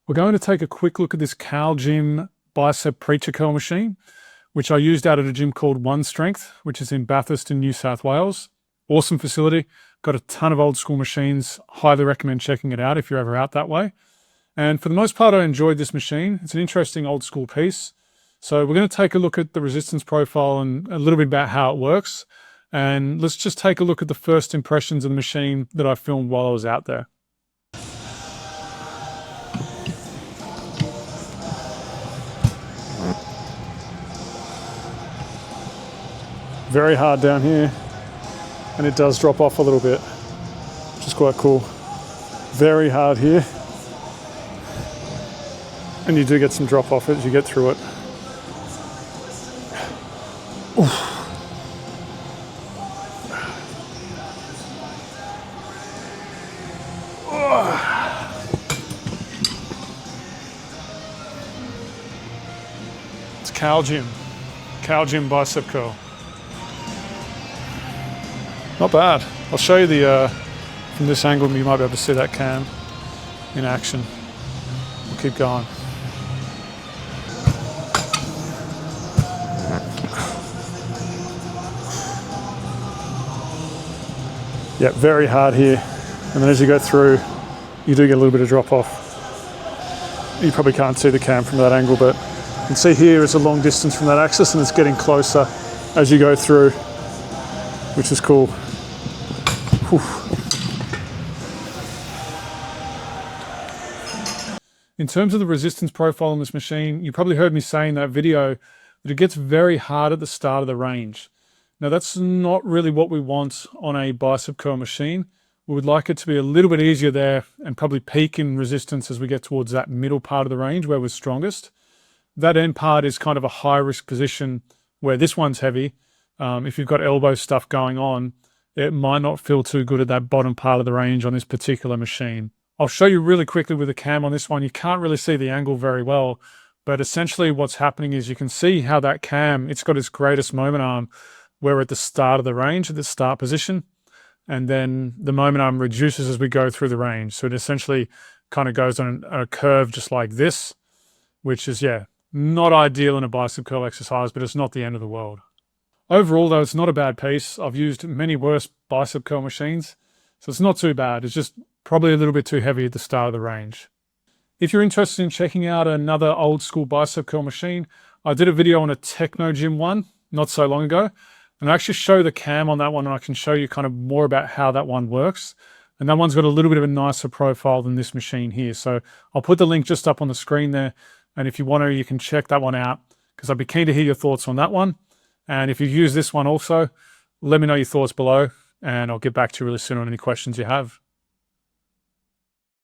We're going to take a quick look at this Calgym Bicep Preacher Curl Machine, which I used out at a gym called One Strength, which is in Bathurst in New South Wales. Awesome facility, got a ton of old school machines. Highly recommend checking it out if you're ever out that way. And for the most part, I enjoyed this machine. It's an interesting old school piece. So we're going to take a look at the resistance profile and a little bit about how it works. And let's just take a look at the first impressions of the machine that I filmed while I was out there. Very hard down here, and it does drop off a little bit, which is quite cool. Very hard here, and you do get some drop off as you get through it. Oof. It's Calgym bicep curl. Not bad. I'll show you the from this angle. You might be able to see that cam in action. We'll keep going. Yeah, very hard here. And then as you go through, you do get a little bit of drop off. You probably can't see the cam from that angle, but you can see here is a long distance from that axis and it's getting closer as you go through, which is cool. Whew. In terms of the resistance profile on this machine, you probably heard me say in that video that it gets very hard at the start of the range. Now that's not really what we want on a bicep curl machine. We would like it to be a little bit easier there and probably peak in resistance as we get towards that middle part of the range where we're strongest. That end part is kind of a high risk position where this one's heavy. If you've got elbow stuff going on, it might not feel too good at that bottom part of the range on this particular machine. I'll show you really quickly with the cam on this one. You can't really see the angle very well, but essentially what's happening is you can see how that cam, it's got its greatest moment arm where we're at the start of the range, at the start position, and then the moment arm reduces as we go through the range. So it essentially kind of goes on a curve just like this, which is, yeah, not ideal in a bicep curl exercise, but it's not the end of the world. Overall, though, it's not a bad piece. I've used many worse bicep curl machines, so it's not too bad. It's just probably a little bit too heavy at the start of the range. If you're interested in checking out another old school bicep curl machine, I did a video on a Techno Gym one not so long ago, and I actually show the cam on that one, and I can show you kind of more about how that one works. And that one's got a little bit of a nicer profile than this machine here. So I'll put the link just up on the screen there, and if you want to, you can check that one out, because I'd be keen to hear your thoughts on that one. And if you use this one also, let me know your thoughts below, and I'll get back to you really soon on any questions you have.